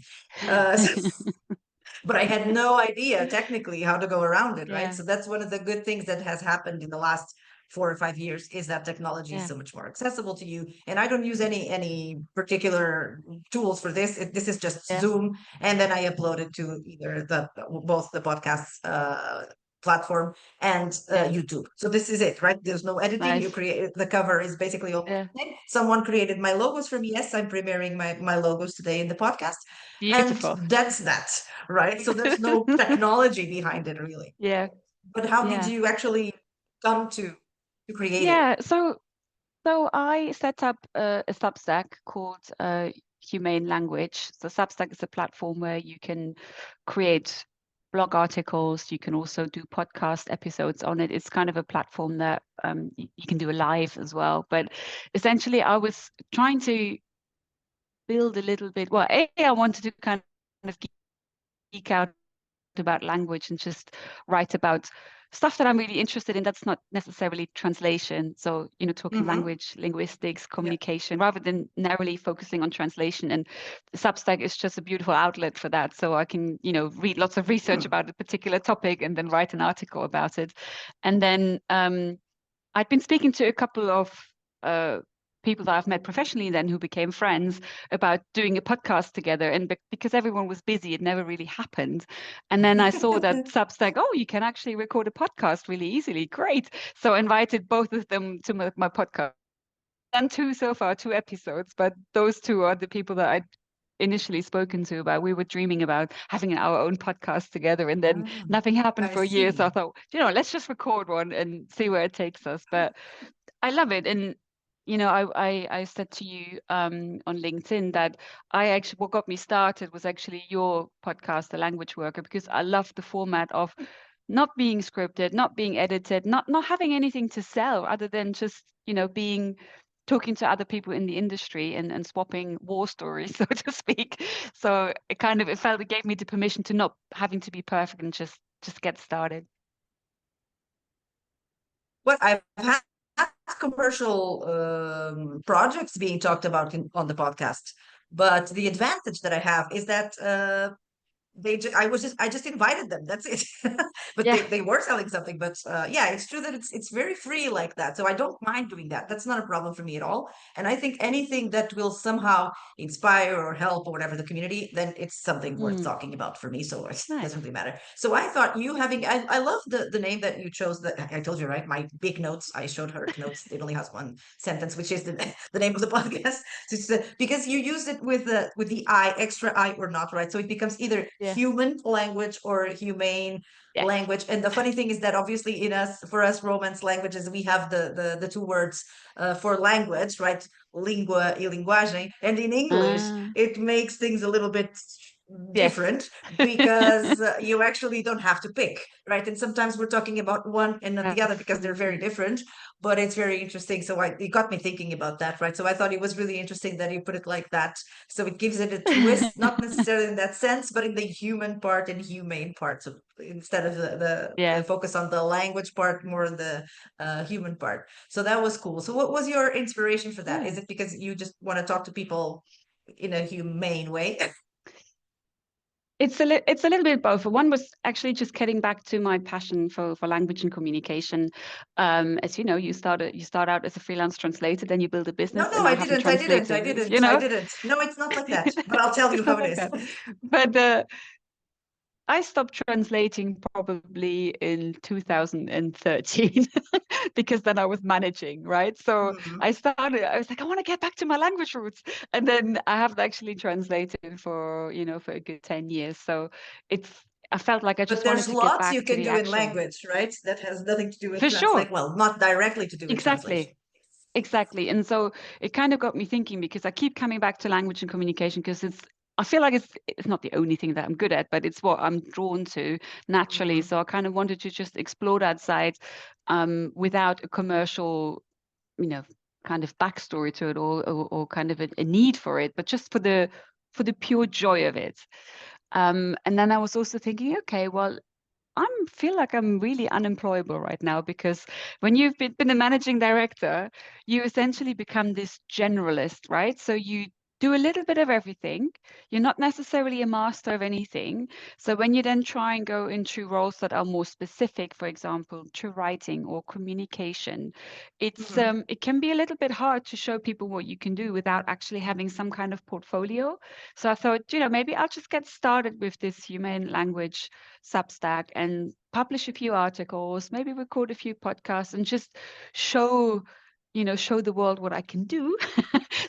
but I had no idea technically how to go around it, right? Yeah, So that's one of the good things that has happened in the last 4 or 5 years, is that technology is yeah, so much more accessible to you. And I don't use any particular tools for this. This is just yeah, Zoom, and then I upload it to either the both the podcast platform, and Yeah. YouTube. So this is it, right? There's no editing. You Nice. create the cover is basically all. Yeah. Someone created my logos for me. Yes, I'm premiering my logos today in the podcast. And Beautiful. that's that, right? So there's no technology behind it really. Yeah. But how did Yeah. you actually come to create it? Yeah. So I set up a Substack called Humane Language. So Substack is a platform where you can create blog articles. You can also do podcast episodes on it. It's kind of a platform that you can do a live as well. But essentially, I was trying to build a little bit. Well, I wanted to kind of geek out about language and just write about stuff that I'm really interested in that's not necessarily translation. So, talking Mm-hmm. language, linguistics, Yeah. communication, rather than narrowly focusing on translation. And Substack is just a beautiful outlet for that. So I can, read lots of research Hmm. about a particular topic and then write an article about it. And then I'd been speaking to a couple of uh, people that I've met professionally then who became friends about doing a podcast together. And because everyone was busy, it never really happened. And then I saw that Substack, oh, you can actually record a podcast really easily. Great. So I invited both of them to my podcast. Done two so far, two episodes, but those two are the people that I initially spoken to about. We were dreaming about having our own podcast together, and then Ah, nothing happened I for a year. So I see. thought, let's just record one and see where it takes us. But I love it. And I said to you on LinkedIn that what got me started was actually your podcast, The Language Worker, because I love the format of not being scripted, not being edited, not having anything to sell other than just, being talking to other people in the industry and swapping war stories, so to speak. So it gave me the permission to not having to be perfect and just get started. What I've had commercial projects being talked about on the podcast, but the advantage that I have is that I just invited them, that's it. But Yeah. they were selling something, but yeah, it's true that it's very free like that, so I don't mind doing that. That's not a problem for me at all. And I think anything that will somehow inspire or help or whatever the community, then it's something worth Mm, talking about for me, so it doesn't nice. really matter. So I thought you having I love the name that you chose. That I told you, right, my big notes, I showed her notes, it only has one sentence, which is the name of the podcast. So because you used it with the I, extra I or not, right? So it becomes either Yeah. human language or humane Yes. language. And the funny thing is that obviously for us Romance languages, we have the two words for language, right? Lingua e linguagem. And in English, Ah, it makes things a little bit yes. different because you actually don't have to pick, right? And sometimes we're talking about one and not the other because they're very Absolutely. different, but it's very interesting. So it got me thinking about that, right? So I thought it was really interesting that you put it like that. So it gives it a twist, not necessarily in that sense, but in the human part and humane part. So instead of the Yeah. focus on the language part, more on the human part. So that was cool. So what was your inspiration for that? Yeah. Is it because you just want to talk to people in a humane way? It's a little bit both. One was actually just getting back to my passion for language and communication. As you know, you start out as a freelance translator, then you build a No, business, no, and I I haven't didn't. I didn't. I translated, didn't. I didn't. No, it's not like that. But I'll tell you It's how not it like is. that. But I stopped translating probably in 2013 because then I was managing, right? So Mhm. I was like, I want to get back to my language roots. And then I haven't actually translated for a good 10 years. So I felt like I But just wanted there's to get lots you back to can the do in actual. language, right? That has nothing to do with For sure. translation. Well, not directly to do with translation. Exactly. Exactly. And so it kind of got me thinking because I keep coming back to language and communication because I feel like it's not the only thing that I'm good at, but it's what I'm drawn to naturally. Mhm. So I kind of wanted to just explore that side without a commercial, you know, kind of backstory to it or kind of a need for it, but just for the pure joy of it. And then I was also thinking, okay, well, I feel like I'm really unemployable right now because when you've been a managing director, you essentially become this generalist, right? So you do a little bit of everything. You're not necessarily a master of anything. So when you then try and go into roles that are more specific, for example, to writing or communication, it can be a little bit hard to show people what you can do without actually having some kind of portfolio. So I thought, maybe I'll just get started with this human language Substack and publish a few articles, maybe record a few podcasts and just show show the world what I can do.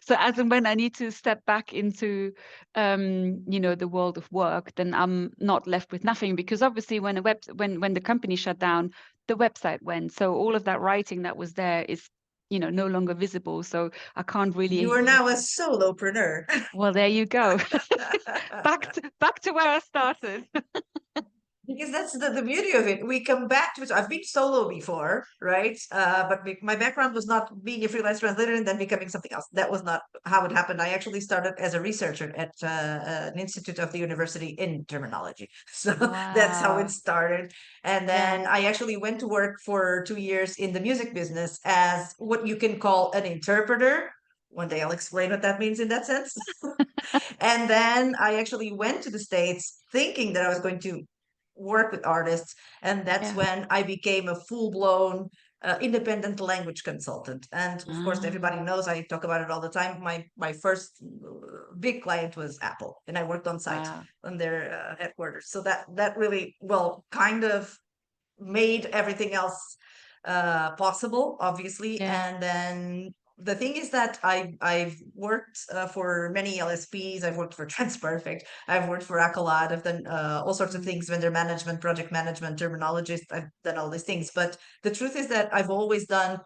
So as and when I need to step back into, the world of work, then I'm not left with nothing, because obviously when when the company shut down, the website went. So all of that writing that was there is, no longer visible. So I can't You really are use now a it. solopreneur. Well, there you go. back to where I started. Because that's the beauty of it. We come back to it. I've been solo before, right? But my background was not being a freelance translator and then becoming something else. That was not how it happened. I actually started as a researcher at an institute of the university in terminology. So that's how it Wow. started. And Yeah. then I actually went to work for 2 years in the music business as what you can call an interpreter. One day I'll explain what that means in that sense. And then I actually went to the States thinking that I was going to work with artists. And that's Yeah. when I became a full-blown independent language consultant. And of course, Ah, everybody knows I talk about it all the time. My first big client was Apple, and I worked on site wow. on their headquarters. So that really, well, kind of made everything else possible, obviously. Yeah. And then the thing is that I've worked for many LSPs. I've worked for Transperfect. I've worked for Accolade. I've done all sorts of Mm, things: vendor management, project management, terminologist. I've done all these things. But the truth is that I've always done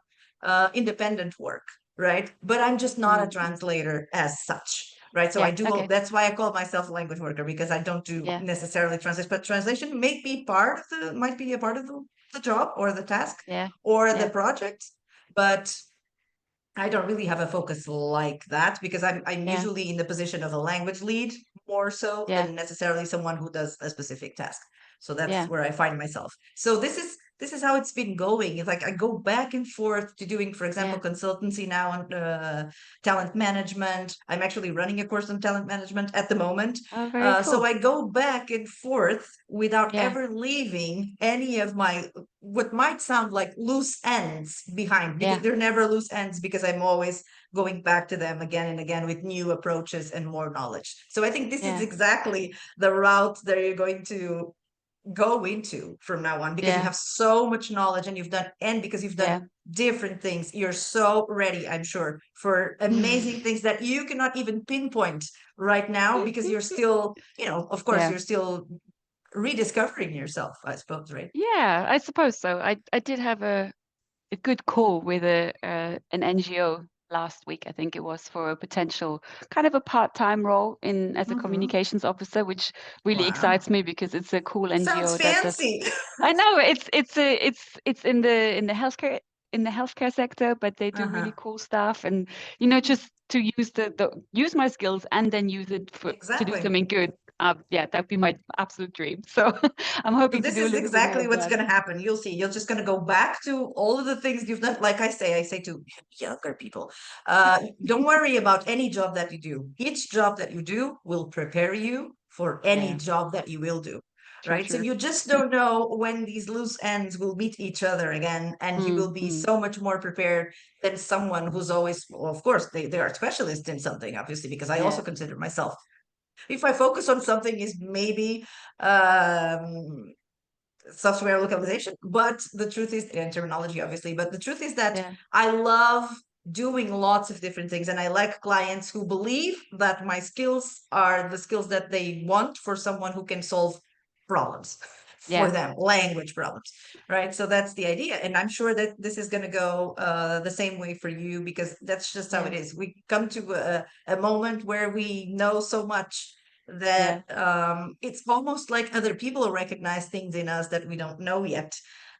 independent work, right? But I'm just not a mm. translator as such. Right. So I Yeah. do, Okay. that's why I call myself a language worker, because I don't do Yeah. necessarily translation, but translation might be a part of the job or the task Yeah. or the Yeah. project. But I don't really have a focus like that, because I'm Yeah. usually in the position of a language lead more so Yeah. than necessarily someone who does a specific task. So that's Yeah. where I find myself. So this is how it's been going. It's like I go back and forth to doing, for example, Yeah. consultancy now on talent management. I'm actually running a course on talent management at the moment. Oh, very So cool. I go back and forth without Yeah. ever leaving any of my what might sound like loose ends behind, because Yeah. they're never loose ends, because I'm always going back to them again and again with new approaches and more knowledge. So I think this is Yeah. exactly the route that you're going to go into from now on, because you Yeah. have so much knowledge and because you've done Yeah. different things, you're so ready, I'm sure, for amazing things that you cannot even pinpoint right now, because you're still, of course, Yeah. you're still rediscovering yourself, I suppose, right? Yeah. I suppose so. I did have a good call with an NGO last week, I think it was, for a potential kind of a part-time role in as a Hmm. communications officer, which really Wow. excites me because it's a cool Sounds NGO that does. fancy. I know it's in the healthcare sector, but they do Uh-huh. really cool stuff, and just to use the use my skills and then use it to do Exactly. something good. Yeah, that'd be my absolute dream. So I'm So hoping to this do a is little bit more exactly of what's that. going to happen. You'll see. You're just going to go back to all of the things you've done. Like I say to younger people, don't worry about any job that you do. Each job that you do will prepare you for any Yeah, job that you will do. true, Right. So true. you just don't know when these loose ends will meet each other again, and you will Mm, be mm, so much more prepared than someone who's always, well, of course, they are specialists in something, obviously, because I also yeah, consider myself, if I focus on something, is maybe um software localization, but the truth is, and terminology obviously, but the truth is that yeah, I love doing lots of different things, and I like clients who believe that my skills are the skills that they want for someone who can solve problems for yeah, them, language problems, right? So that's the idea, and I'm sure that this is going to go the same way for you, because that's just how it yeah, is. We come to a moment where we know so much yeah. that it's almost like other people recognize things in us that we don't know yet,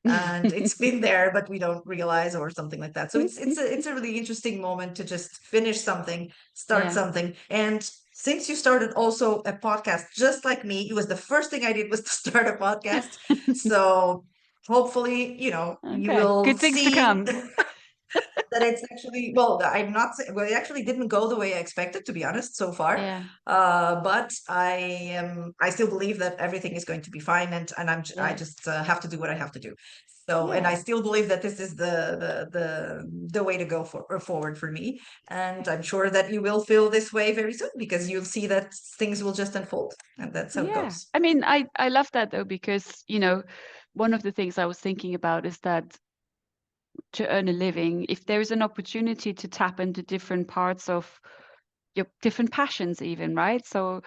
and it's been there but we don't realize, or something like that. So it's a really interesting moment to just finish something, start Yeah. something. And since you started also a podcast just like me, it was the first thing I did was to start a podcast. So hopefully, you Okay, will good things to see come. that it's actually, well, I'm not well, it actually didn't go the way I expected, to be honest, so far. Yeah, But I still believe that everything is going to be fine, and I yeah, just have to do what I have to do. So, and I yeah. still believe that this is the way to go forward for me. And I'm sure that you will feel this way very soon, because you'll see that things will just unfold, and that's how it Yeah. goes. I mean, I love that though, because, one of the things I was thinking about is that to earn a living, if there is an opportunity to tap into different parts of your different passions even, right? So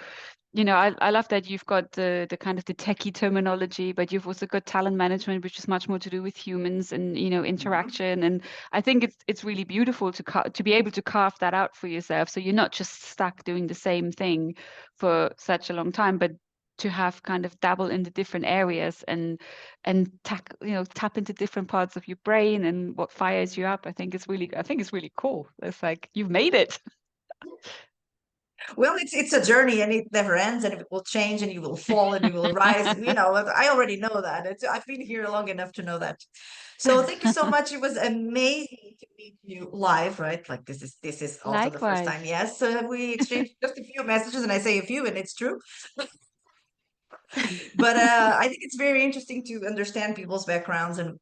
I love that you've got the kind of the techie terminology, but you've also got talent management, which is much more to do with humans and Mhm. interaction. And I think it's really beautiful to be able to carve that out for yourself, so you're not just stuck doing the same thing for such a long time, but to have kind of dabble in the different areas and tap into different parts of your brain and what fires you up. I think it's really cool. It's like you've made it. Well, it's a journey, and it never ends, and it will change, and you will fall and you will rise. I already know that. I've been here long enough to know that. So thank you so much. It was amazing to meet you live, right? Like this is also the first time. Likewise. Yes, we exchanged just a few messages, and I say a few, and it's true. But I think it's very interesting to understand people's backgrounds and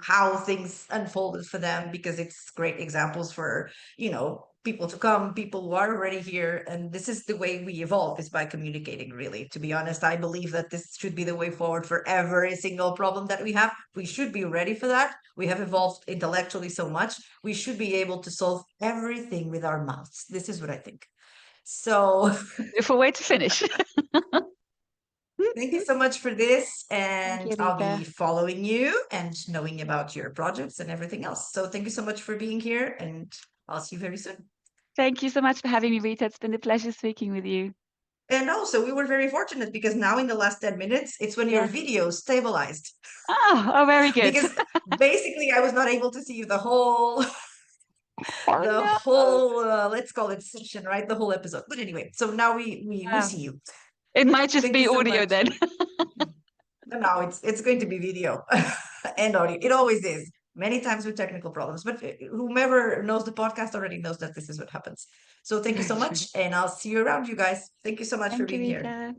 how things unfolded for them, because it's great examples for people to come, people who are already here. And this is the way we evolve, is by communicating, really. To be honest, I believe that this should be the way forward for every single problem that we have. We should be ready for that. We have evolved intellectually so much, we should be able to solve everything with our mouths. This is what I think. So Beautiful way to finish. thank you so much for this, Thank and you, I'll be Rita. following you and knowing about your projects and everything else. So thank you so much for being here, and I'll see you very soon. Thank you so much for having me, Rita. It's been a pleasure speaking with you. And also, we were very fortunate, because now in the last 10 minutes, it's when your Yeah. video stabilized. Oh, very good. Because basically I was not able to see you the whole Oh the no. whole let's call it session, right? The whole episode. But anyway, so now we Yeah. see you. It might just Thank you be so audio much. then. No, it's going to be video and audio. It always is. Many times with technical problems, but whomever knows the podcast already knows that this is what happens. So thank you Very so true. much, and I'll see you around, you guys. Thank you so much for Thank you, being here. Rita.